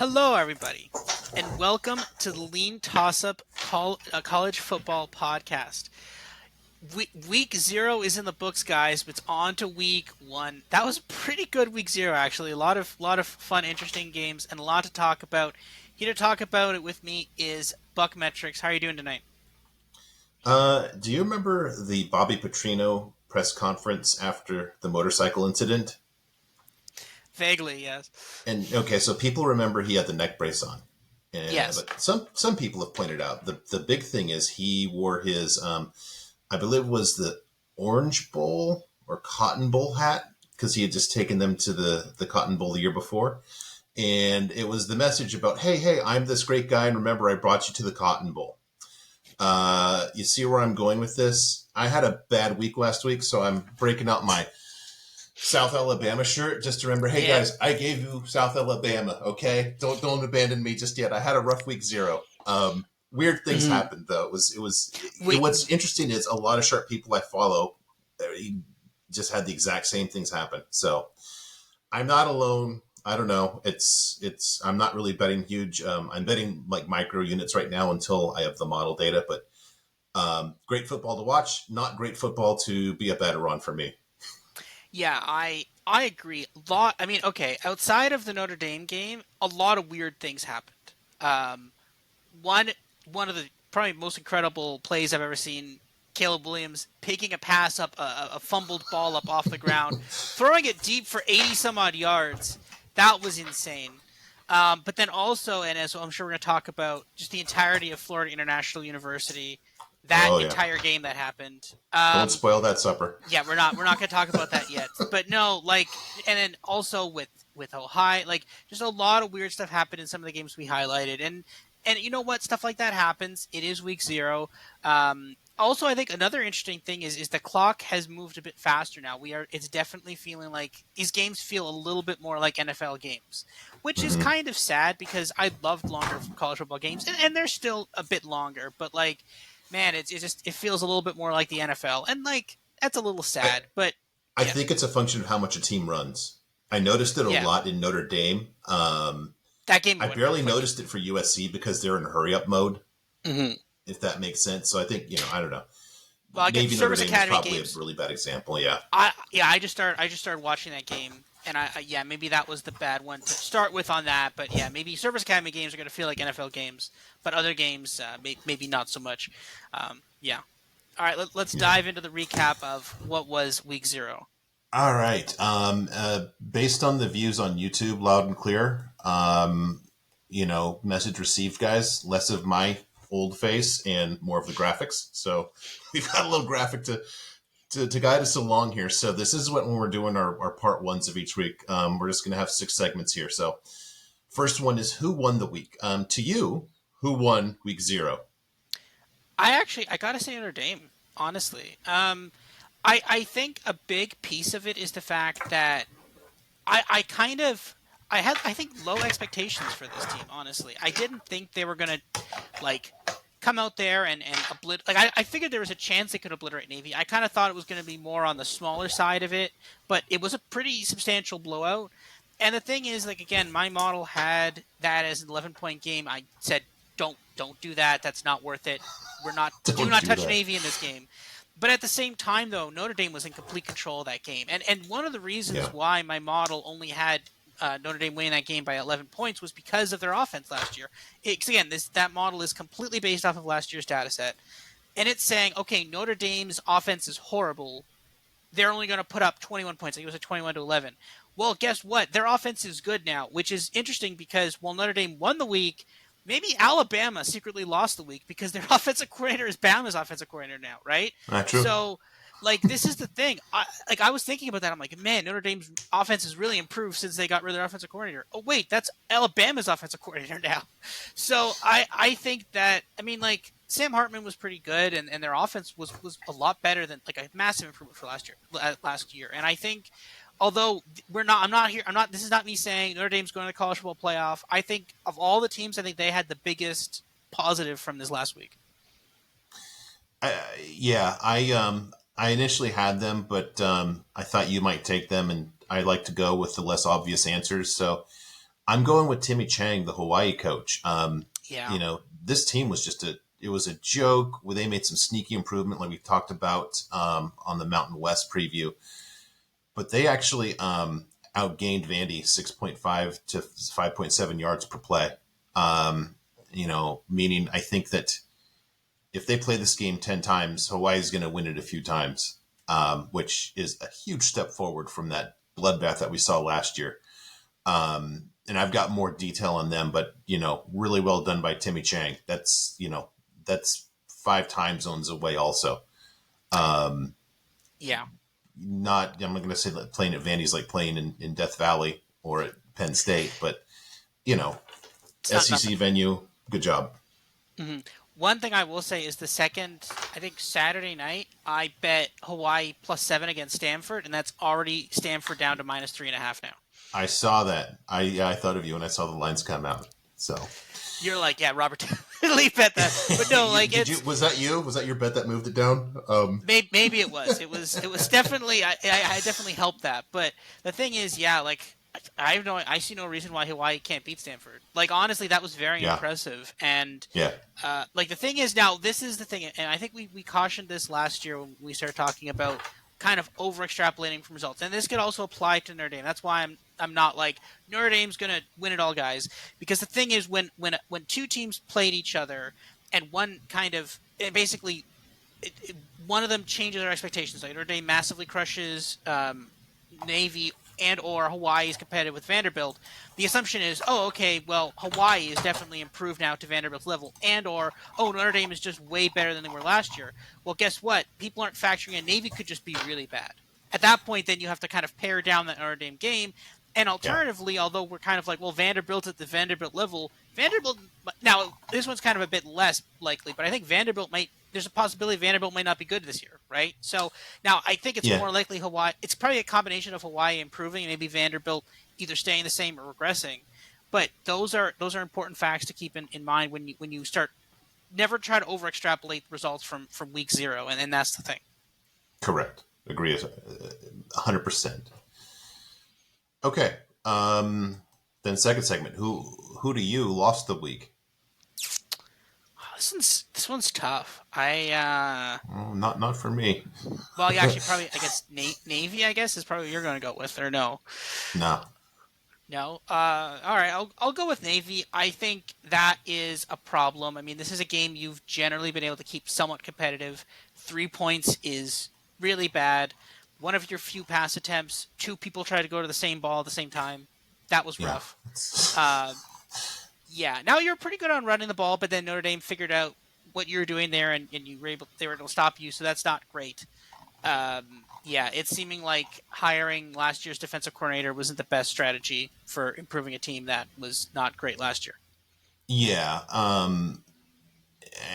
Hello, everybody, and welcome to the LeanTossup College Football Podcast. Week 0 is in the books, guys, but it's on to week 1. That was a pretty good week 0, actually. A lot of fun, interesting games, and a lot to talk about. Here to talk about it with me is BuckMetrics. How are you doing tonight? Do you remember the Bobby Petrino press conference after the motorcycle incident? Vaguely, yes. And okay, so people remember he had the neck brace on, and Yes. but some people have pointed out the big thing is he wore his I believe it was the Orange Bowl or Cotton Bowl hat because he had just taken them to the Cotton Bowl the year before, and it was the message about hey, I'm this great guy, and remember I brought you to the Cotton Bowl. You see where I'm going with this? I had a bad week last week, so I'm breaking out my South Alabama shirt just to remember. Hey Yeah. guys, I gave you South Alabama. Okay, don't abandon me just yet. I had a rough week 0. Weird things Mhm. happened though. We, What's interesting is a lot of sharp people I follow just had the exact same things happen. So I'm not alone. I don't know. It's. I'm not really betting huge. I'm betting like micro units right now until I have the model data. But great football to watch. Not great football to be a better on for me. yeah, I agree. I mean, okay, outside of the Notre Dame game, a lot of weird things happened. Um, one one of the probably most incredible plays I've ever seen. Caleb Williams picking a pass up, a fumbled ball up off the ground, throwing it deep for 80 some odd yards. That was insane. But then also, and as I'm sure we're going to talk about, just the entirety of Florida International University, that Oh yeah. entire game that happened. Don't spoil that supper. Yeah, we're not going to talk about that yet. But no, like, and then also with Ohio, like, just a lot of weird stuff happened in some of the games we highlighted, and you know what, stuff like that happens. It is week 0. Also, I think another interesting thing is the clock has moved a bit faster now. It's definitely feeling like these games feel a little bit more like NFL games, which is Hmm. kind of sad because I loved longer college football games, and they're still a bit longer, but like, man, it feels a little bit more like the NFL, and like that's a little I sad, but I yeah, think it's a function of how much a team runs. I noticed it a yeah, lot in Notre Dame. that game I went barely quick. noticed it for USC because they're in hurry up mode. Mm-hmm. If that makes sense. So I think I don't know. Well, again, Maybe Notre Service Dame is Academy probably a games. really bad example. Yeah. I just started watching that game, and yeah, maybe that was the bad one to start with on that. But yeah, maybe Service Academy games are going to feel like NFL games, but other games maybe not so much. Yeah. All right, let's Yeah. dive into the recap of what was Week 0. All right. Based on the views on YouTube, loud and clear. Message received, guys. Less of my old face and more of the graphics. So we've got a little graphic to guide us along here. So this is when we're doing our part ones of each week. We're just going to have 6 segments here. So first one is who won the week. To you, who won week 0? I gotta say Notre Dame, honestly. I think a big piece of it is the fact that I kind of I think low expectations for this team. Honestly, I didn't think they were gonna like come out there and like I figured there was a chance they could obliterate Navy. I kind of thought it was going to be more on the smaller side of it, but it was a pretty substantial blowout. And the thing is, like, again, my model had that as an 11-point game. I said, don't do that. That's not worth it. Do Don't not do touch that. Navy in this game. But at the same time, though, Notre Dame was in complete control of that game. And one of the reasons Yeah. why my model only had Notre Dame winning that game by 11 points was because of their offense last year. Again, that model is completely based off of last year's data set. And it's saying, okay, Notre Dame's offense is horrible. They're only going to put up 21 points. I think it was a 21 to 11. Well, guess what? Their offense is good now, which is interesting because while Notre Dame won the week, maybe Alabama secretly lost the week because their offensive coordinator is Bama's offensive coordinator now, right? Not true. So, like, this is the thing. I was thinking about that. I'm like, man, Notre Dame's offense has really improved since they got rid of their offensive coordinator. Oh, wait, that's Alabama's offensive coordinator now. So I think that, I mean, like, Sam Hartman was pretty good, and their offense was a lot better than, like, a massive improvement for last year. And I think, although I'm not. This is not me saying Notre Dame's going to the college football playoff. I think of all the teams, I think they had the biggest positive from this last week. Yeah, I initially had them, but I thought you might take them, and I like to go with the less obvious answers. So I'm going with Timmy Chang, the Hawaii coach. Yeah. This team was it was a joke where they made some sneaky improvement, like we talked about on the Mountain West preview. But they actually outgained Vandy 6.5 to 5.7 yards per play. Meaning I think that if they play this game 10 times, Hawaii's going to win it a few times, which is a huge step forward from that bloodbath that we saw last year. And I've got more detail on them, but, really well done by Timmy Chang. That's 5 time zones away also. Yeah. I'm not going to say that playing at Vandy's like playing in Death Valley or at Penn State, but, It's not SEC nothing. venue, good job. Hmm. One thing I will say is I think Saturday night, I bet Hawaii +7 against Stanford, and that's already Stanford down to -3.5 now. I saw that. I thought of you when I saw the lines come out. So You're like, yeah, Robert, leave bet that. But no, like did you? it's Was that you? Was that your bet that moved it down? maybe it was. It was definitely I definitely helped that. But the thing is, yeah, like I see no reason why Hawaii can't beat Stanford. Like honestly, that was very Yeah, impressive. And yeah, like the thing is now, this is the thing, and I think we cautioned this last year when we started talking about kind of over extrapolating from results, and this could also apply to Notre Dame. That's why I'm not like Notre Dame's gonna win it all, guys, because the thing is when two teams played each other and one kind of basically one of them changes their expectations. Like Notre Dame massively crushes Navy and or Hawaii is competitive with Vanderbilt. The assumption is, oh, okay, well, Hawaii is definitely improved now to Vanderbilt's level, and or oh, Notre Dame is just way better than they were last year. Well, guess what? People aren't factoring in Navy could just be really bad. At that point, then you have to kind of pare down that Notre Dame game. And yeah, alternatively, although we're kind of like, well, Vanderbilt's at the Vanderbilt level, Vanderbilt now this one's kind of a bit less likely, but I think Vanderbilt might. There's a possibility Vanderbilt might not be good this year, right? So now I think it's yeah. more likely Hawaii. It's probably a combination of Hawaii improving and maybe Vanderbilt either staying the same or regressing. But those are important facts to keep in mind when you start. Never try to over extrapolate results from week zero, and that's the thing. Correct. Agree 100%. Okay. Then second segment. Who do you lost the week? This one's tough. Oh, not for me. Well, yeah, actually, probably I guess Navy. I guess is probably you're going to go with or no. No. No. All right. I'll go with Navy. I think that is a problem. I mean, this is a game you've generally been able to keep somewhat competitive. 3 points is really bad. One of your few pass attempts, two people try to go to the same ball at the same time. That was Yeah. rough. Uh, yeah. Now you're pretty good on running the ball, but then Notre Dame figured out what you were doing there, and they were able to stop you. So that's not great. Yeah, it's seeming like hiring last year's defensive coordinator wasn't the best strategy for improving a team that was not great last year. Yeah.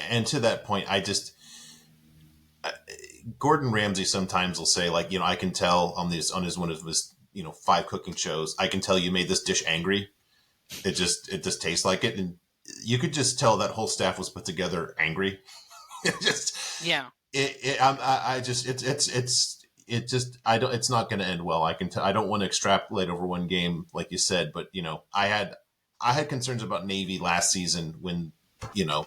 And to that point, Gordon Ramsay sometimes will say, like, I can tell on his one of his 5 cooking shows, I can tell you made this dish angry. It just tastes like it, and you could just tell that whole staff was put together angry. it just Yeah. I just it just I don't it's not going to end well. I don't want to extrapolate over one game like you said, but I had concerns about Navy last season when you know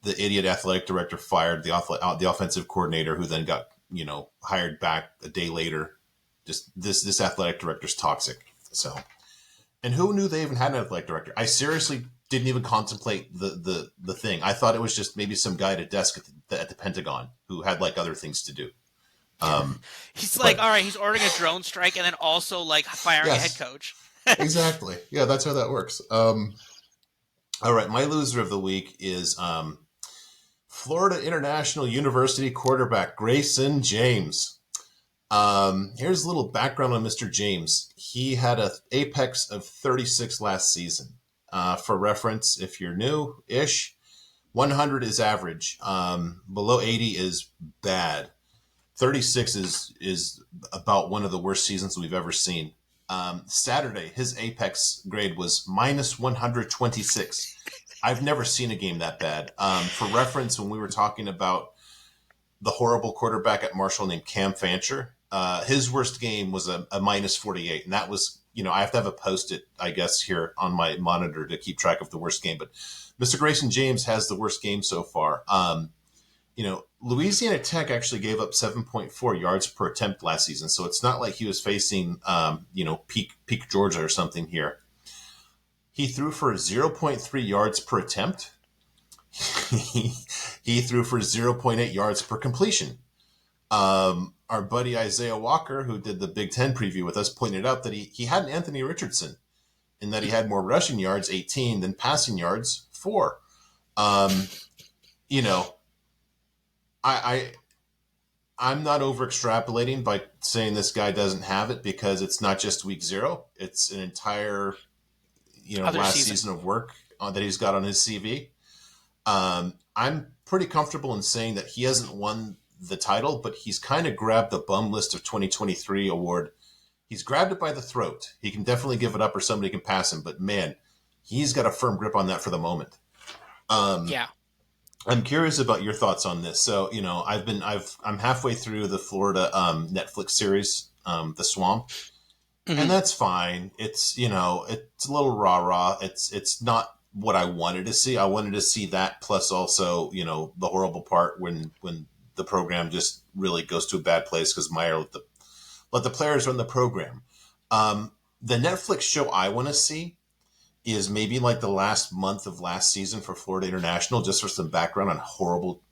the idiot athletic director fired the offensive coordinator, who then got hired back a day later. Just this athletic director's toxic. So, and who knew they even had an athletic director? I seriously didn't even contemplate the thing. I thought it was just maybe some guy at a desk at the Pentagon who had like other things to do. He's like, But all right, he's ordering a drone strike and then also like firing a head yes, coach. exactly. Yeah, that's how that works. All right, my loser of the week is Florida International University quarterback Grayson James. Here's a little background on Mr. James. He had an apex of 36 last season. For reference, if you're new-ish, 100 is average. Below 80 is bad. 36 is about one of the worst seasons we've ever seen. Saturday, his apex grade was minus 126. I've never seen a game that bad. For reference, when we were talking about the horrible quarterback at Marshall named Cam Fancher, his worst game was a minus 48, and that was I have to have a post-it, I guess, here on my monitor to keep track of the worst game. But Mr. Grayson James has the worst game so far. Louisiana Tech actually gave up 7.4 yards per attempt last season, so it's not like he was facing, peak Georgia or something here. He threw for 0.3 yards per attempt. He threw for 0.8 yards per completion. Our buddy Isaiah Walker, who did the Big Ten preview with us, pointed out that he had an Anthony Richardson in that he had more rushing yards, 18, than passing yards, 4. Um, you know, I I'm not over extrapolating by saying this guy doesn't have it, because it's not just week 0. It's an entire, Other last season. season of work that he's got on his CV. I'm pretty comfortable in saying that he hasn't won the title, but he's kind of grabbed the bum list of 2023 award. He's grabbed it by the throat. He can definitely give it up, or somebody can pass him, but man, he's got a firm grip on that for the moment. Um, Yeah. I'm curious about your thoughts on this. So, I'm halfway through the Florida Netflix series, The Swamp, and Hmm. that's fine. It's a little rah rah. It's not what I wanted to see. I wanted to see that, plus also, the horrible part when the program just really goes to a bad place because Meyer let the players run the program. The Netflix show I want to see is maybe like the last month of last season for Florida International, just for some background on how horrible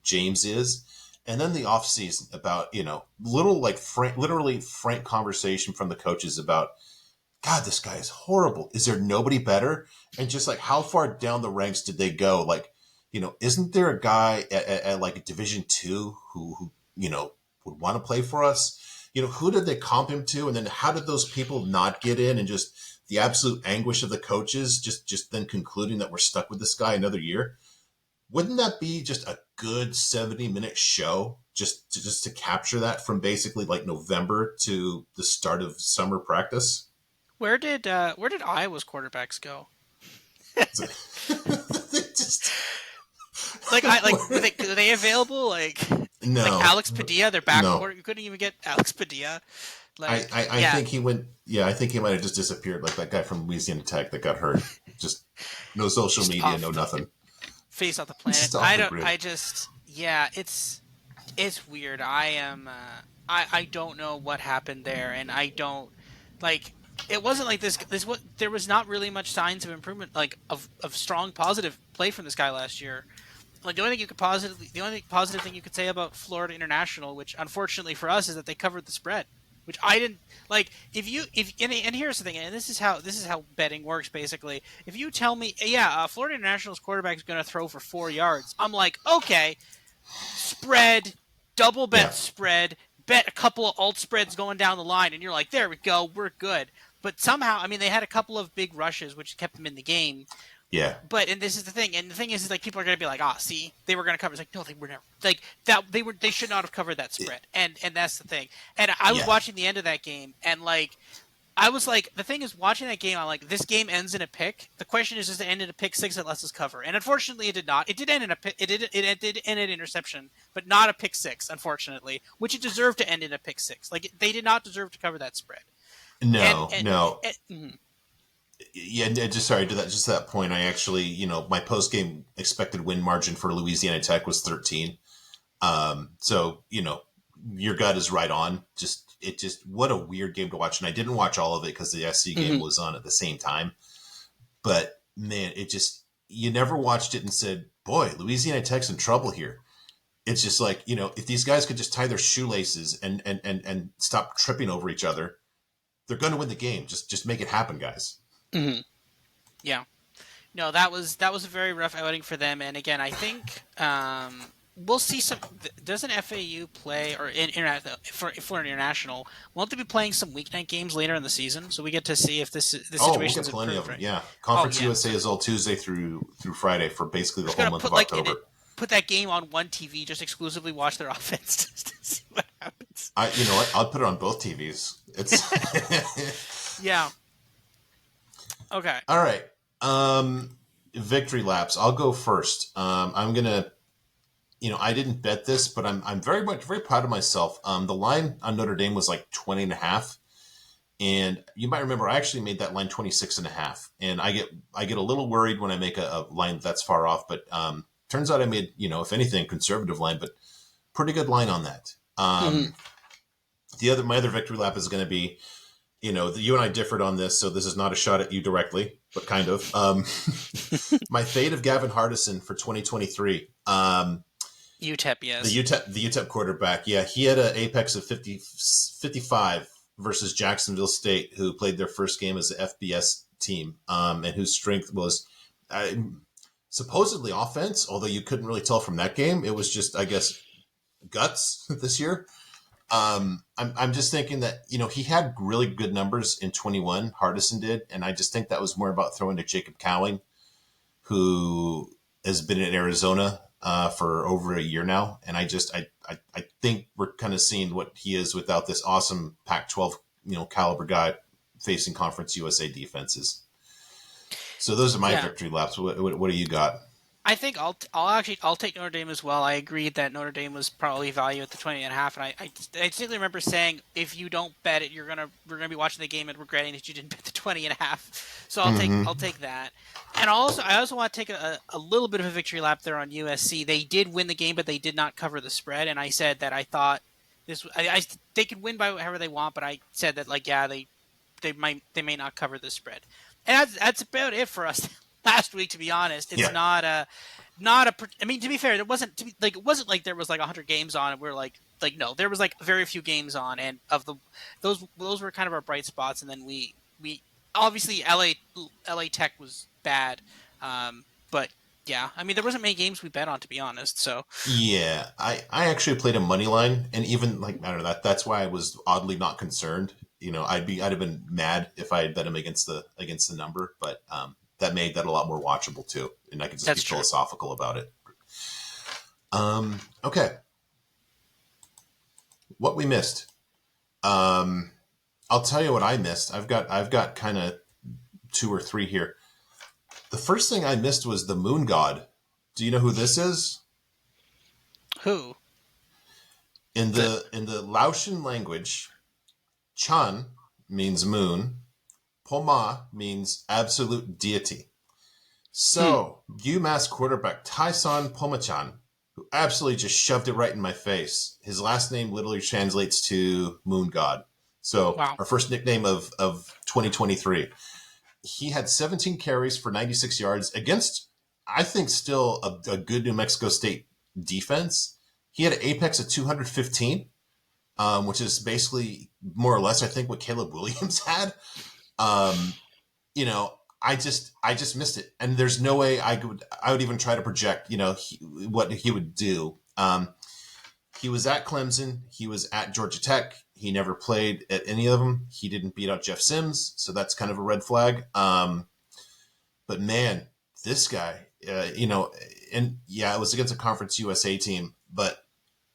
James is. And then the off season about, little like literally frank conversation from the coaches about, God, this guy is horrible. Is there nobody better? And just like, how far down the ranks did they go? Like, isn't there a guy at like Division II who would want to play for us? Who did they comp him to? And then how did those people not get in? And just the absolute anguish of the coaches, just then concluding that we're stuck with this guy another year. Wouldn't that be just a good 70-minute show just to capture that from basically like November to the start of summer practice? Where did Iowa's quarterbacks go? Just Like I like were they available? Like no, Alex Padilla, their no. backcourt. You couldn't even get Alex Padilla. I Yeah, think he went. Yeah, I think he might have just disappeared, like that guy from Louisiana Tech that got hurt. Just no social just media, off no the nothing. face off the planet. Just off I the don't. grid. I just. Yeah, it's weird. I am. I don't know what happened there, and I don't like. It wasn't like this. This what there was not really much signs of improvement, like of strong positive play from this guy last year. Like the only positive thing you could say about Florida International, which unfortunately for us is that they covered the spread, which I didn't like. If you if and here's the thing, and this is how betting works basically. If you tell me, yeah, Florida International's quarterback is going to throw for 4 yards, I'm like, okay, spread, double Yeah, bet spread, bet a couple of alt spreads going down the line, and you're like, there we go, we're good. But somehow, I mean, they had a couple of big rushes, which kept them in the game. yeah, But and this is the thing, and the thing is like people are gonna be like, ah, see, they were gonna cover. It's like, no, they were never like that. They should not have covered that spread, and that's the thing. And I was yeah, watching the end of that game, and like I was like, the thing is, watching that game, I'm like, this game ends in a pick. The question is, does it end in a pick six that lets us cover? And unfortunately, it did not. It did end in a pick. It did end in an interception, but not a pick six, unfortunately, which it deserved to end in a pick six. Like they did not deserve to cover that spread. And no, and, no. and Yeah, just sorry to that point. I actually, my post game expected win margin for Louisiana Tech was 13. So your gut is right on. Just what a weird game to watch, and I didn't watch all of it because the SC game mhm. was on at the same time. But man, it just you never watched it and said, "Boy, Louisiana Tech's in trouble here." It's just like if these guys could just tie their shoelaces and stop tripping over each other, they're going to win the game. Just make it happen, guys. Mhm. Yeah. No, that was a very rough outing for them. And again, I think we'll see some. Doesn't FAU play or for international? Won't they be playing some weeknight games later in the season? So we get to see if the Oh, we'll get situation's plenty of improved, them. right? Yeah, Oh Conference yeah, USA is all Tuesday through Friday for basically we're the just whole gonna month put of like in it. October. Put that game on one TV, just exclusively watch their offense just to see what happens. You know what? I'll put it on both TVs. It's Yeah. Okay. all right. Victory laps. I'll go first. I'm gonna. I didn't bet this, but I'm very proud of myself. The line on Notre Dame was like 20 and a half. And you might remember I actually made that line 26.5. And I get a little worried when I make a line that's far off, but turns out I made, if anything, conservative line, but pretty good line on that. Hmm. My other victory lap is going to be, you and I differed on this, so this is not a shot at you directly, but kind of. My fate of Gavin Hardison for 2023. UTEP, The yes. UTEP quarterback. Yeah, he had an apex of 55 versus Jacksonville State, who played their first game as an FBS team, and whose strength was uh, supposedly offense, although you couldn't really tell from that game. It was just, I guess, guts this year. I'm just thinking that, he had really good numbers in 21, Hardison did, and I just think that was more about throwing to Jacob Cowing, who has been in Arizona for over a year now, and I think we're kind of seeing what he is without this awesome Pac-12 caliber guy facing Conference USA defenses. So those are my Yeah. victory laps. What do you got? I think I'll take Notre Dame as well. I agreed that Notre Dame was probably value at the 20.5, and I distinctly remember saying if you don't bet it, we're gonna be watching the game and regretting that you didn't bet the 20.5. So I'll Mm-hmm. take that. And I also want to take a little bit of a victory lap there on USC. They did win the game, but they did not cover the spread. And I said that I thought they could win by however they want, but I said that like yeah they may not cover the spread. And that's about it for us last week. To be honest, it's Yeah. not a. I mean, to be fair, it wasn't like there was like 100 games on, and we're like no, there was like very few games on, and of those were kind of our bright spots, and then we obviously LA Tech was bad, but yeah, I mean there wasn't many games we bet on, to be honest. So Yeah, I actually played a money line, and even like I don't know that's why I was oddly not concerned. I'd have been mad if I had bet him against the number, but that made that a lot more watchable too, and I could just be that's true. philosophical about it. Okay, what we missed. I'll tell you what I missed. I've got kind of two or three here. The first thing I missed was the moon god. Do you know who this is? Who In the the Laotian language, Chan means moon, Poma means absolute deity. hmm, So, UMass quarterback Tyson Pomachan, who absolutely just shoved it right in my face, his last name literally translates to moon god. So, wow, our first nickname of 2023. He had 17 carries for 96 yards against, I think, still a good New Mexico State defense. He had an apex of 215, which is basically more or less, I think, what Caleb Williams had. Um, I just missed it, and there's no way I would even try to project, what he would do. He was at Clemson, he was at Georgia Tech. He never played at any of them. He didn't beat out Jeff Sims, so that's kind of a red flag. But man, this guy, and yeah, it was against a Conference USA team, but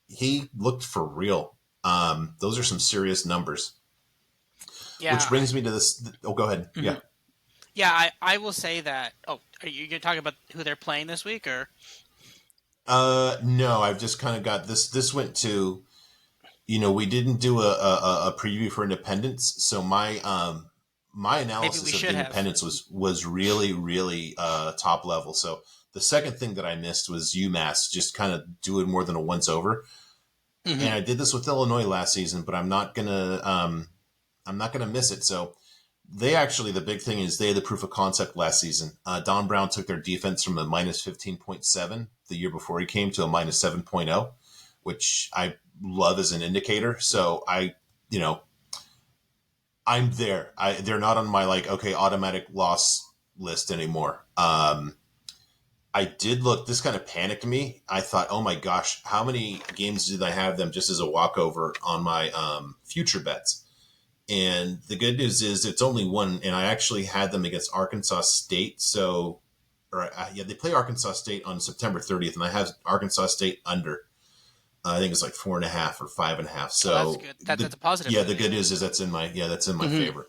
he looked for real. Those are some serious numbers. Which yeah. brings me to this. Oh, go ahead. Yeah. Mhm. Yeah, I will say that. Oh, are you going to talk about who they're playing this week, or No, I've just kind of got this. This went to, we didn't do a preview for Independence, so my maybe we analysis of should have? Independence was really really top level. So the second thing that I missed was UMass just kind of doing more than a once over, and Hmm. I did this with Illinois last season, but I'm not gonna miss it. So the big thing is they had the proof of concept last season. Don Brown took their defense from a minus 15.7 the year before he came to a minus 7.0, which I love as an indicator. So you know, I'm there. They're not on my like, okay, automatic loss list anymore. I did look, this kind of panicked me. I thought, oh my gosh, how many games did I have them just as a walkover on my future bets? And the good news is it's only one, and I actually had them against Arkansas State. So, yeah, they play Arkansas State on September 30th, and I have Arkansas State under. I think it's like 4.5 or 5.5. Oh, that's So good. That's a positive yeah, for the you. good news is that's in my Hmm. favor.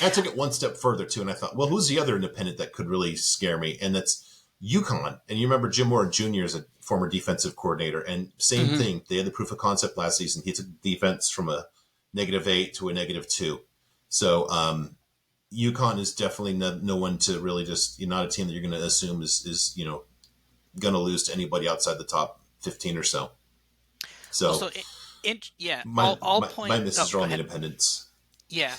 And I took it one step further too, and I thought, well, who's the other independent that could really scare me? And that's UConn. And you remember Jim Moore Jr. is a former defensive coordinator, and same Hmm. thing. They had the proof of concept last season. He took defense from a -8 to a -2. So UConn is definitely no one to really just, not a team that you're going to assume is going to lose to anybody outside the top 15 or so. Well, So yeah, my I'll my, my point. Oh, misses are go on the ahead. independents. Yeah,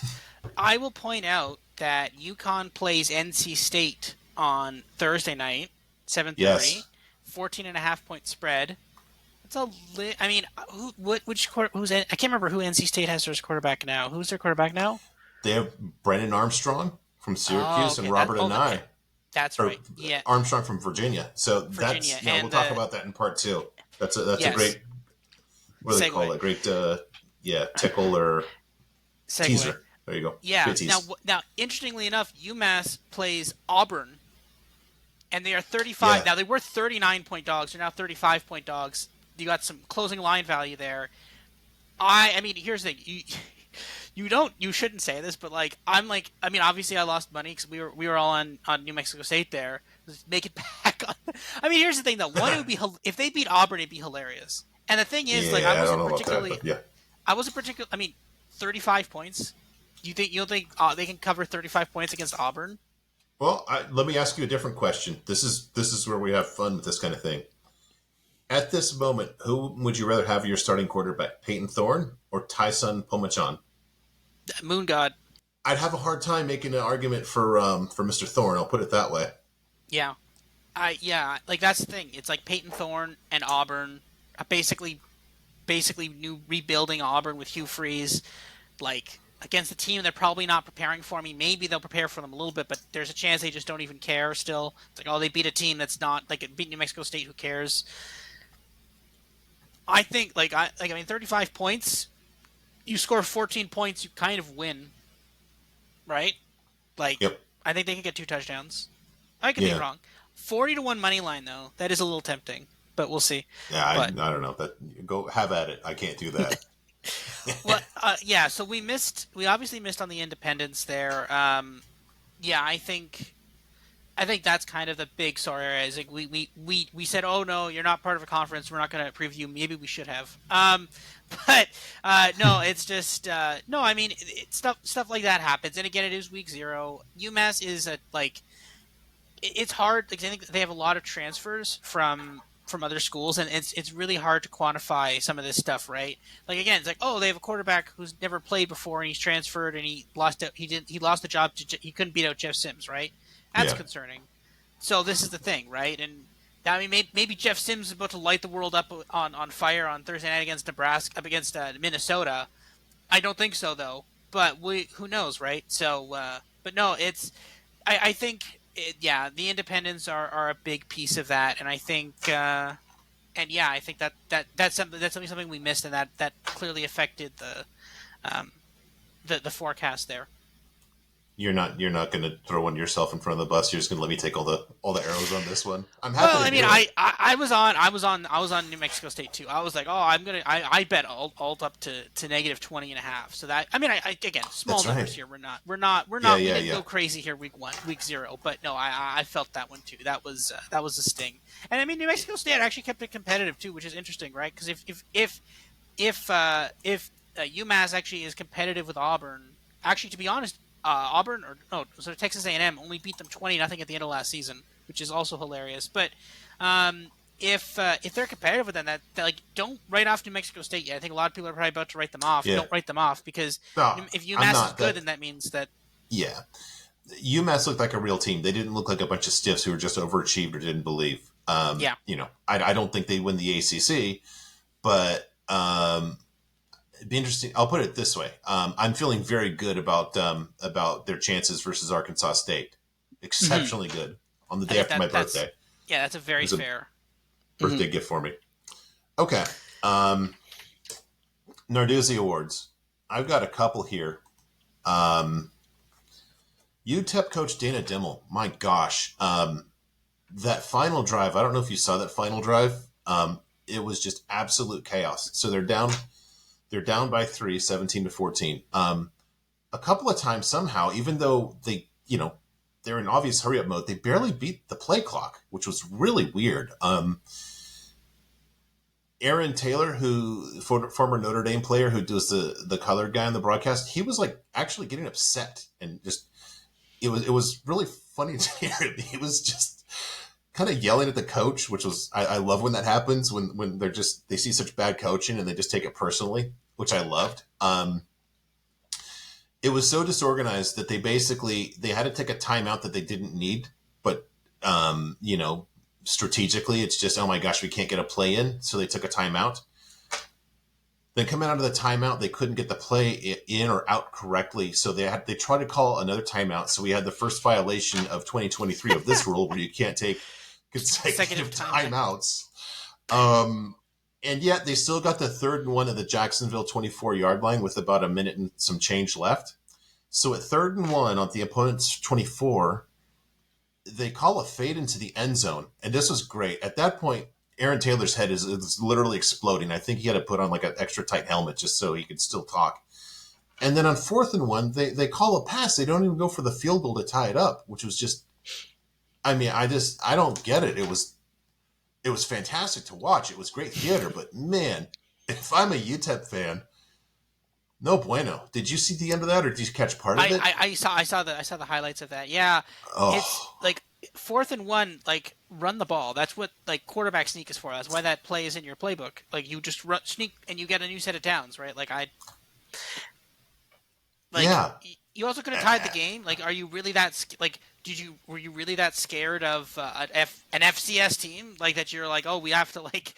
I will point out that UConn plays NC State on Thursday night, 7:30, Yes, 14.5 point spread. It's a I mean, which quarter? I can't remember who NC State has as quarterback now. Who's their quarterback now? they have Brennan Armstrong from Oh, Syracuse and okay. Robert Yeah, Anai, that's or right. Yeah, Armstrong from Virginia. So Virginia that's, we'll and talk the about that in part two. That's a yes great, what do they call segue it? Great, tickle or segue. teaser. There you go. Yeah. Great tease. Now, interestingly enough, UMass plays Auburn, and they are 35. Yeah. Now they were 39 point dogs. They're now 35 point dogs. You got some closing line value there. I mean, here's the thing. You shouldn't say this, but like I mean, obviously I lost money because we were all on New Mexico State there. Let's make it back on. I mean, here's the thing though. One, it would be if they beat Auburn, it'd be hilarious. And the thing is, like, Yeah, I don't know about that, but yeah. I wasn't particularly. I mean, 35 points. You don't think they can cover 35 points against Auburn? Well, let me ask you a different question. This is where we have fun with this kind of thing. At this moment, who would you rather have your starting quarterback, Peyton Thorne or Tyson Pomachan? Moon God. I'd have a hard time making an argument for Mr. Thorne. I'll put it that way. Yeah. Yeah, like that's the thing. It's like Peyton Thorne and Auburn, basically new rebuilding Auburn with Hugh Freeze, like against a team they're probably not preparing for. I mean, maybe they'll prepare for them a little bit, but there's a chance they just don't even care. Still, it's like, oh, they beat a team that's not like it beat New Mexico State. Who cares? I think I mean 35 points. You score 14 points, you kind of win, right? Like Yep. I think they can get 2 touchdowns. I could be Yeah. wrong. 40 to 1 money line though. That is a little tempting, but we'll see. Yeah. I But don't know. That go have at it. I can't do that. well, yeah. So we missed. We obviously missed on the independence there. Yeah, I think that's kind of the big sorry area. Is like we said, oh no, you're not part of a conference. We're not going to preview. Maybe we should have. But no, it's just no. I mean, stuff like that happens. And again, it is week 0. UMass is it's hard. Like, I think they have a lot of transfers from other schools, and it's really hard to quantify some of this stuff, right? Like again, it's like, oh, they have a quarterback who's never played before, and he's transferred, and he lost the job he couldn't beat out Jeff Sims, right? That's Yeah. concerning. So this is the thing, right? And I mean, maybe Jeff Sims is about to light the world up on fire on Thursday night against Nebraska, up against Minnesota. I don't think so though, but who knows, right? So, but no, I think yeah, the independents are a big piece of that, and I think and yeah, I think that's something we missed, and that clearly affected um, the forecast there. You're not going to throw one yourself in front of the bus. You're just going to let me take all the arrows on this one. I'm happy Well, to I mean, do it. I was on New Mexico State too. I was like, oh, I bet alt up to negative 20.5. So that, I mean, again, small That's numbers right. here. Yeah, We yeah, didn't yeah. go crazy here week 0. But no, I felt that one too. That was a sting. And I mean, New Mexico State actually kept it competitive too, which is interesting, right? Because if UMass actually is competitive with Auburn, actually, to be honest, Auburn or no, so Texas A&M only beat them 20-0 at the end of last season, which is also hilarious. But if they're competitive with them, that like don't write off New Mexico State yet. I think a lot of people are probably about to write them off. Yeah. Don't write them off because No, if I'm UMass is not. good, then that means that Yeah. UMass looked like a real team. They didn't look like a bunch of stiffs who were just overachieved or didn't believe. yeah. I don't think they win the ACC, but it'd be interesting. I'll put it this way: I'm feeling very good about their chances versus Arkansas State. Mhm. Exceptionally good on the I day think after my that's birthday. yeah, that's a It very was a fair. birthday gift for me. Okay, Narduzzi Awards. I've got a couple here. UTEP coach Dana Dimmel. My gosh, that final drive. I don't know if you saw that final drive. It was just absolute chaos. So they're down. They're down by 3, 17-14. A couple of times somehow, even though they're in obvious hurry up mode, they barely beat the play clock, which was really weird. Aaron Taylor, who former Notre Dame player who does the colored guy on the broadcast, he was like actually getting upset and just it was really funny to hear it. He was just kind of yelling at the coach, which was I love when that happens when they see such bad coaching and they just take it personally, which I loved. It was so disorganized that they had to take a timeout that they didn't need, but strategically it's just, oh my gosh, we can't get a play in, so they took a timeout. Then coming out of the timeout, they couldn't get the play in or out correctly, so they tried to call another timeout. So we had the first violation of 2023 of this rule, where you can't take consecutive timeouts. And yet they still got the 3rd and 1 at the Jacksonville 24-yard line with about a minute and some change left. So at 3rd and 1 on the opponent's 24, they call a fade into the end zone. And this was great. At that point, Aaron Taylor's head is literally exploding. I think he had to put on like an extra tight helmet just so he could still talk. And then on 4th and 1, they call a pass. They don't even go for the field goal to tie it up, which was just, I mean, I don't get it. It was fantastic to watch. It was great theater, but man, if I'm a UTEP fan, no bueno. Did you see the end of that, or did you catch part of it? I saw the highlights of that. Yeah, It's like 4th and 1. Like, run the ball. That's what like quarterback sneak is for. That's why that play is in your playbook. Like, you just sneak and you get a new set of downs, right? Yeah. You also could have tied the game. Like, are you really that like? Were you really that scared of an FCS team, like, that you're like, oh, we have to like?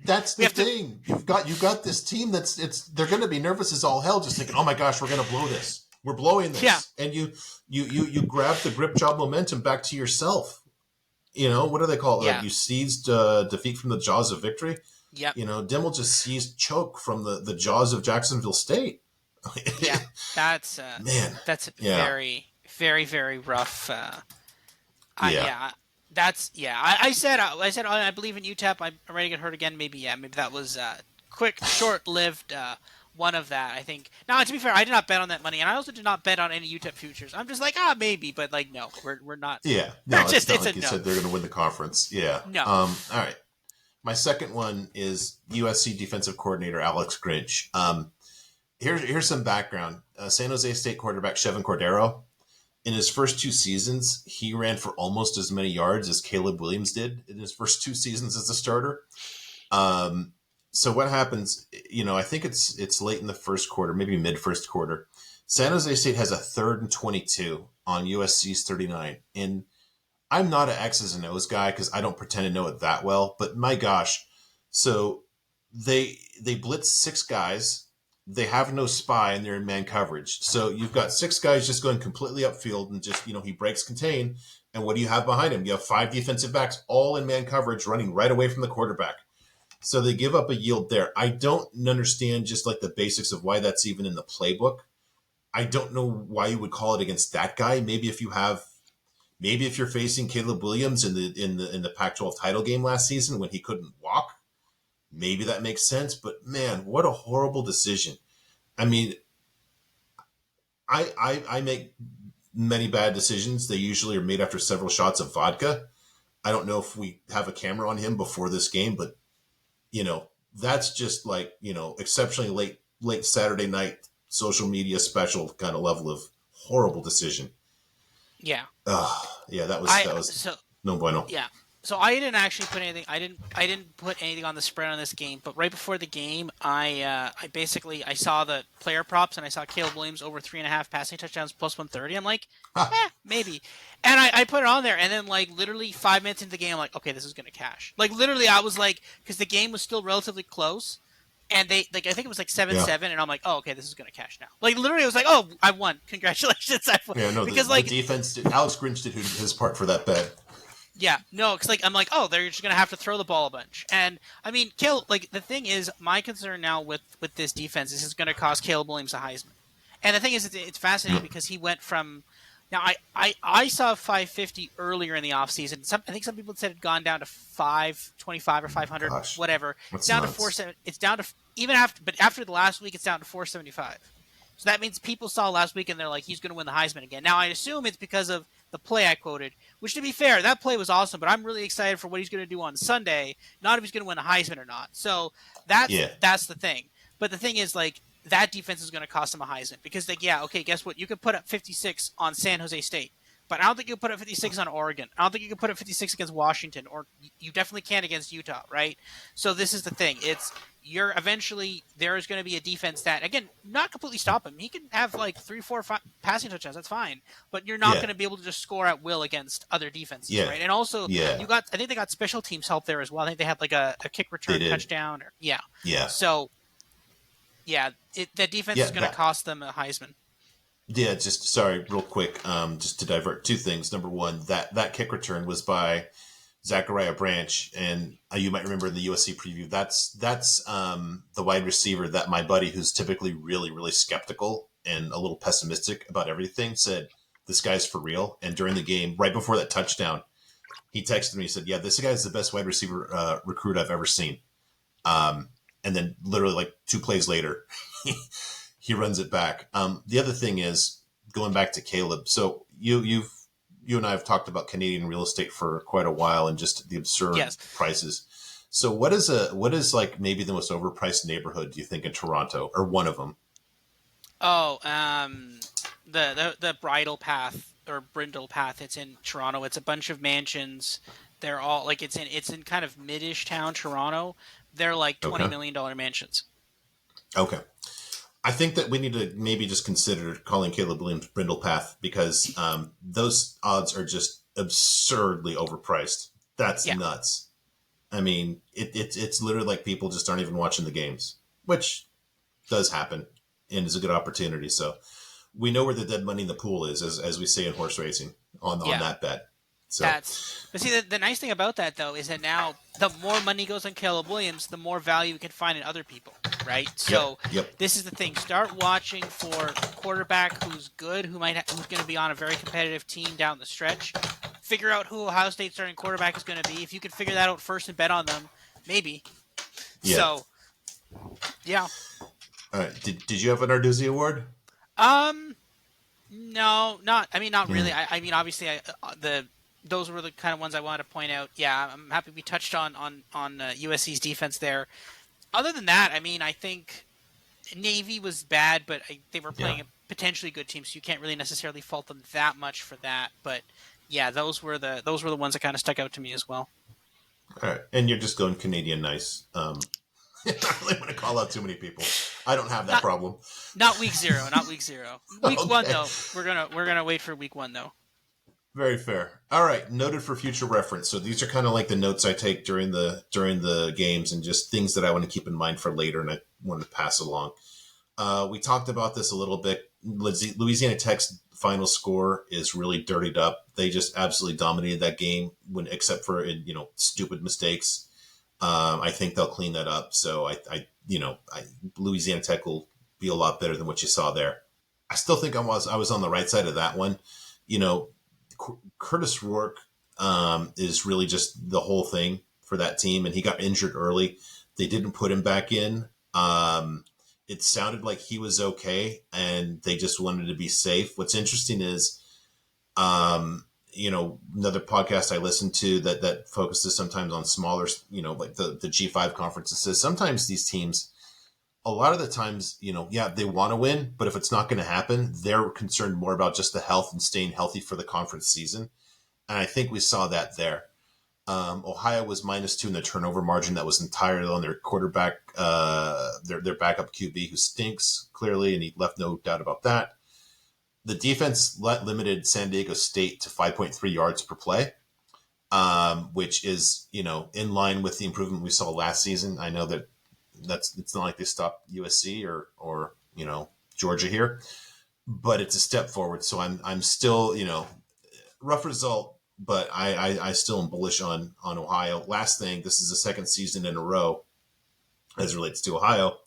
That's the thing. You've got this team they're going to be nervous as all hell, just thinking, oh my gosh, we're going to blow this. We're blowing this. Yeah. And you grab the grip job momentum back to yourself. What do they call it? Yeah. Like, you seized defeat from the jaws of victory. Yeah. Dimmel just seized choke from the jaws of Jacksonville State. Yeah, that's man. That's very, very, very rough. I said I believe in UTEP. I'm ready to get hurt again. Maybe that was quick, short-lived one of that. I think. Now, to be fair, I did not bet on that money, and I also did not bet on any UTEP futures. I'm just like, maybe, but like, no, we're not. Yeah, no, it's not like you no. said they're going to win the conference. Yeah. No. All right. My second one is USC defensive coordinator Alex Grinch. Here's some background. San Jose State quarterback Chevin Cordero, in his first 2 seasons, he ran for almost as many yards as Caleb Williams did in his first 2 seasons as a starter. So what happens, I think it's late in the first quarter, maybe mid first quarter. San Jose State has a 3rd and 22 on USC's 39. And I'm not an X's and O's guy because I don't pretend to know it that well, but my gosh. So they blitz 6 guys. They have no spy and they're in man coverage. So you've got 6 guys just going completely upfield and just, he breaks contain. And what do you have behind him? You have 5 defensive backs all in man coverage running right away from the quarterback. So they give up a yield there. I don't understand just like the basics of why that's even in the playbook. I don't know why you would call it against that guy. Maybe if you're facing Caleb Williams in the Pac-12 title game last season when he couldn't walk, maybe that makes sense, but man, what a horrible decision. I mean, I make many bad decisions. They usually are made after several shots of vodka. I don't know if we have a camera on him before this game, but that's just like, exceptionally late Saturday night social media special kind of level of horrible decision. Yeah. Yeah, that was no bueno. Yeah. So I didn't actually put anything. I didn't put anything on the spread on this game. But right before the game, I saw the player props and I saw Caleb Williams over 3.5 passing touchdowns plus 130. I'm like, maybe. And I put it on there, and then like literally 5 minutes into the game, I'm like, okay, this is gonna cash. Like literally, I was like, because the game was still relatively close, and they I think it was like 7-7, and I'm like, oh, okay, this is gonna cash now. Like literally, it was like, oh, I won, congratulations, I won. Yeah, no, because the defense did, Alex Grinch did his part for that bet. Yeah, no, because I'm like, oh, they're just gonna have to throw the ball a bunch, and I mean, the thing is, my concern now with this defense is it's gonna cost Caleb Williams a Heisman, and the thing is, it's fascinating because he went from, now I saw 550 earlier in the offseason. I think some people said it had gone down to 525 or 500, whatever. It's down to 470. It's down to but after the last week, it's down to 475. So that means people saw last week and they're like, he's going to win the Heisman again. Now I assume it's because of the play I quoted. Which, to be fair, that play was awesome. But I'm really excited for what he's going to do on Sunday. Not if he's going to win a Heisman or not. So Yeah, that's the thing. But the thing is, like, that defense is going to cost him a Heisman because, like, yeah, okay, guess what? You could put up 56 on San Jose State, but I don't think you could put up 56 on Oregon. I don't think you could put up 56 against Washington, or you definitely can't against Utah, right? So this is the thing. It's you're eventually there is going to be a defense that, again, not completely stop him. He can have like 3, 4, 5 passing touchdowns. That's fine, but you're not yeah, going to be able to just score at will against other defenses, yeah, right? And also, yeah. I think they got special teams help there as well. I think they had like a kick They return did. touchdown, or yeah. Yeah, So yeah, that defense yeah. is going to That. cost them a Heisman. Yeah. Just sorry, real quick. Just to divert two things. Number one, that kick return was by Zachariah Branch, and you might remember in the USC preview. That's the wide receiver that my buddy, who's typically really skeptical and a little pessimistic about everything, said this guy's for real. And during the game, right before that touchdown, he texted me. He said, "Yeah, this guy's the best wide receiver recruit I've ever seen." And then literally like 2 plays later, he runs it back. The other thing is going back to Caleb. So you and I have talked about Canadian real estate for quite a while and just the absurd Yes. prices. So what is like maybe the most overpriced neighborhood do you think in Toronto, or one of them? Oh, the Bridle Path or Brindle Path. It's in Toronto. It's a bunch of mansions. They're all like it's in kind of midish town Toronto. They're like Okay. $20 million mansions. Okay. I think that we need to maybe just consider calling Caleb Williams Brindle Path because those odds are just absurdly overpriced. That's Yeah, nuts. I mean, it's literally like people just aren't even watching the games, which does happen and is a good opportunity. So we know where the dead money in the pool is, as we say in horse racing on yeah. that bet. So That's but see the nice thing about that though is that now the more money goes on Caleb Williams, the more value we can find in other people, right? yep, So yep, this is the thing. Start watching for a quarterback who's good, who's going to be on a very competitive team down the stretch. Figure out who Ohio State's starting quarterback is going to be. If you can figure that out first and bet on them, maybe. yeah. So yeah. All right. Did you have an Arduzzi award? Um. No, not. I mean, not Yeah, really. I mean, obviously, the those were the kind of ones I wanted to point out. Yeah, I'm happy we touched on USC's defense there. Other than that, I mean, I think Navy was bad, but they were yeah. playing a potentially good team, so you can't really necessarily fault them that much for that. But yeah, those were the ones that kind of stuck out to me as well. All right. And you're just going Canadian nice. I don't really want to call out too many people. I don't have that Not problem. not week zero, not week zero. Week one Okay. though, we're gonna wait for week one though. Very fair. All right, noted for future reference. So these are kind of like the notes I take during the games and just things that I want to keep in mind for later, and I wanted to pass along. We talked about this a little bit. Louisiana Tech's final score is really dirtied up. They just absolutely dominated that game, when except for stupid mistakes. I think they'll clean that up. So Louisiana Tech will be a lot better than what you saw there. I still think I was on the right side of that one. You know, Curtis Rourke is really just the whole thing for that team, and he got injured early. They didn't put him back in. It sounded like he was okay, and they just wanted to be safe. What's interesting is, another podcast I listen to that focuses sometimes on smaller, like the G5 conferences, says sometimes these teams, a lot of the times, yeah, they want to win, but if it's not going to happen, they're concerned more about just the health and staying healthy for the conference season. And I think we saw that there. Ohio was -2 in the turnover margin. That was entirely on their quarterback, their backup QB, who stinks clearly, and he left no doubt about that. The defense limited San Diego State to 5.3 yards per play, which is in line with the improvement we saw last season. I know that it's not like they stopped USC or Georgia here, but it's a step forward. So I'm still rough result, but I still am bullish on Ohio. Last thing, this is the second season in a row as relates to Ohio.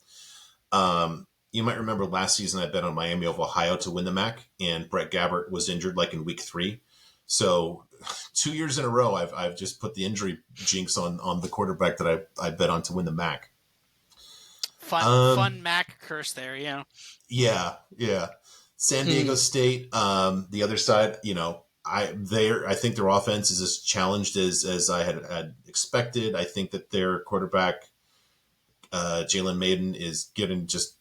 You might remember last season I bet on Miami of Ohio to win the MAC, and Brett Gabbert was injured like in week 3. So 2 years in a row, I've just put the injury jinx on the quarterback that I bet on to win the MAC. Um, Fun Mac curse there, yeah, yeah. San yeah. Diego State, the other side, I think their offense is as challenged as I had expected. I think that their quarterback Jalen Maiden is getting just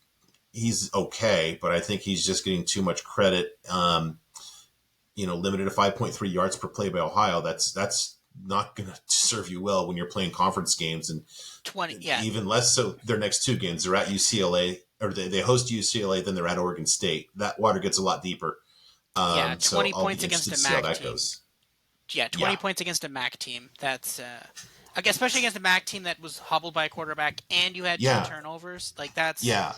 he's okay, but I think he's just getting too much credit. Limited to 5.3 yards per play by Ohio. That's not going to serve you well when you're playing conference games, and 20, yeah. even less so their next two games. They're at UCLA, or they host UCLA, then they're at Oregon State. That water gets a lot deeper. Yeah, So 20 I'll be points against interested a to see how MAC that team. goes. Yeah, 20 Yeah, points against a MAC team. That's especially against a MAC team that was hobbled by a quarterback and you had two yeah, turnovers. Like that's yeah.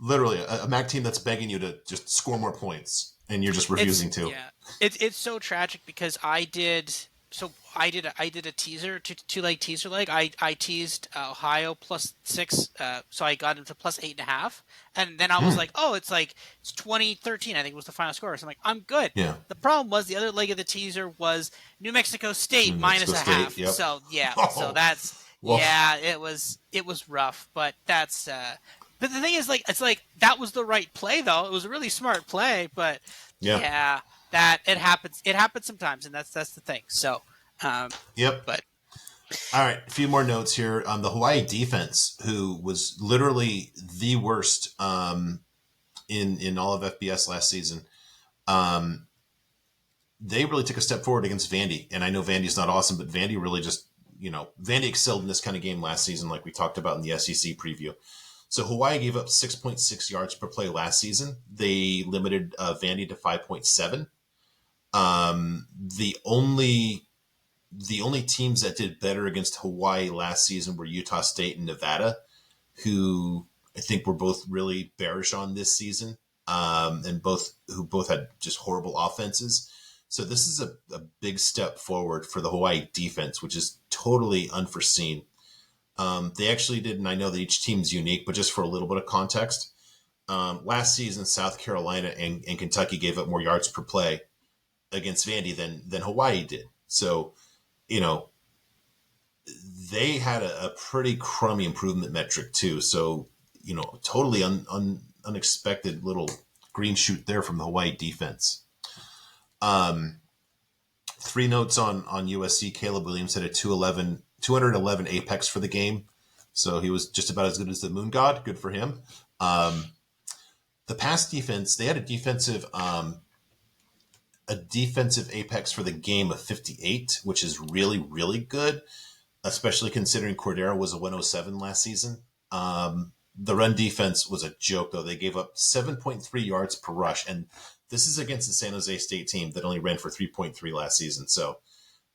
Literally, a MAC team that's begging you to just score more points, and you're just it's refusing to. yeah. It's so tragic because I did a teaser, two leg teaser leg. I teased Ohio +6, so I got into +8.5, and then I was Hmm. like, oh, it's 2013. I think was the final score. So I'm like, I'm good. Yeah, The problem was the other leg of the teaser was New Mexico State New minus Mexico a State. half. Yep. So yeah, so Oh, that's well, yeah, it was rough, but that's but the thing is like it's like that was the right play though. It was a really smart play, but yeah, yeah, that it happens sometimes, and that's the thing. So yep. but All right, a few more notes here. The Hawaii defense, who was literally the worst in all of FBS last season, um, they really took a step forward against Vandy. And I know Vandy's not awesome, but Vandy really just, Vandy excelled in this kind of game last season, like we talked about in the SEC preview. So Hawaii gave up 6.6 yards per play last season. They limited Vandy to 5.7. The only teams that did better against Hawaii last season were Utah State and Nevada, who I think were both really bearish on this season, and both had just horrible offenses. So this is a big step forward for the Hawaii defense, which is totally unforeseen. They actually did, and I know that each team's unique, but just for a little bit of context, last season South Carolina and Kentucky gave up more yards per play against Vandy than Hawaii did. So you know, they had a pretty crummy improvement metric too. So, totally unexpected little green shoot there from the Hawaii defense. Um, Three notes on USC. Caleb Williams had a 211 apex for the game. So he was just about as good as the Moon God. Good for him. Um, the pass defense, they had a defensive apex for the game of 58, which is really, really good, especially considering Cordero was a 107 last season. The run defense was a joke, though. They gave up 7.3 yards per rush, and this is against the San Jose State team that only ran for 3.3 last season. So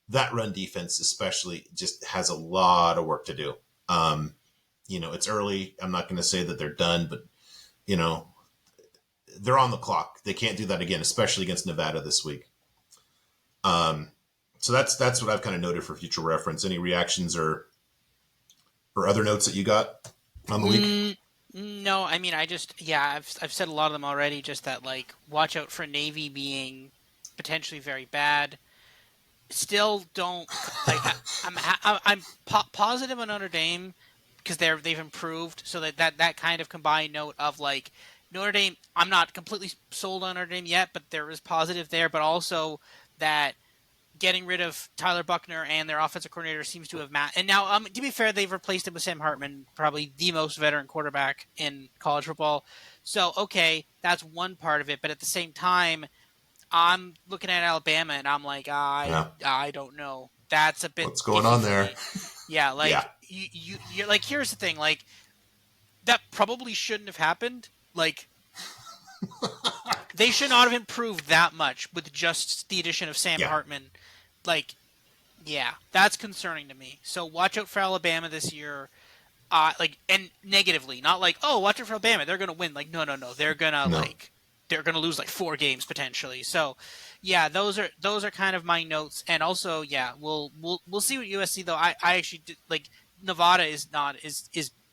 that run defense, especially, just has a lot of work to do. It's early. I'm not going to say that they're done, but you know, they're on the clock. They can't do that again, especially against Nevada this week. Um, so that's what I've kind of noted for future reference. Any reactions or other notes that you got on the week? no, I mean I just yeah I've said a lot of them already. Just that like watch out for Navy being potentially very bad. Still don't like I'm positive on Notre Dame because they've improved. So that kind of combined note of like Notre Dame. I'm not completely sold on Notre Dame yet, but there is positive there. But also that getting rid of Tyler Buckner and their offensive coordinator seems to have and now to be fair, they've replaced him with Sam Hartman, probably the most veteran quarterback in college football. So okay, that's one part of it, but at the same time, I'm looking at Alabama and I'm like, Yeah. I don't know. That's a bit What's going iffy on for there? me. Yeah, Yeah. like you're like here's the thing, like that probably shouldn't have happened. Like they should not have improved that much with just the addition of Sam Yeah. Hartman. Like yeah, that's concerning to me. So watch out for Alabama this year. And negatively, not like, oh, watch out for Alabama, they're gonna win. Like, no, no, no, No. they're gonna lose like 4 games potentially. So, yeah, those are kind of my notes. And also, yeah, we'll see what USC though. I actually did, like Nevada is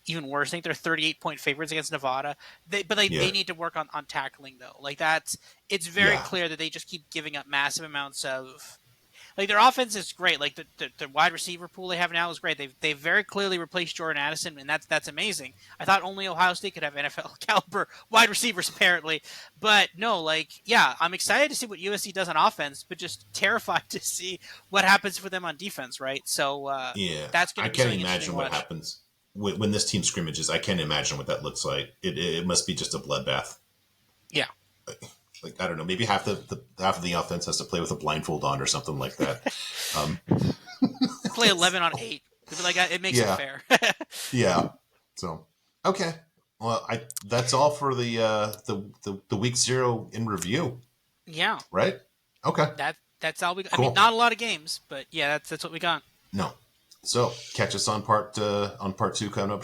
even worse. I think they're 38-point favorites against Nevada. They Yeah. need to work on tackling though. Like it's very Yeah. clear that they just keep giving up massive amounts of Like their offense is great. Like the wide receiver pool they have now is great. They've very clearly replaced Jordan Addison, and that's amazing. I thought only Ohio State could have NFL caliber wide receivers apparently, but no, like yeah, I'm excited to see what USC does on offense, but just terrified to see what happens for them on defense. Right, so Yeah, that's going I to be can't something interesting imagine to what watch. happens when this team scrimmages. I can't imagine what that looks like. It must be just a bloodbath. Yeah, Like I don't know, maybe half of the offense has to play with a blindfold on or something like that. Um, play 11 on 8. Like it makes it yeah, fair. yeah. So okay, well, I that's all for the week zero in review, Yeah, right? Okay, that's all we. I mean, cool. not a lot of games, but yeah, that's what we got. No, so catch us on part two coming up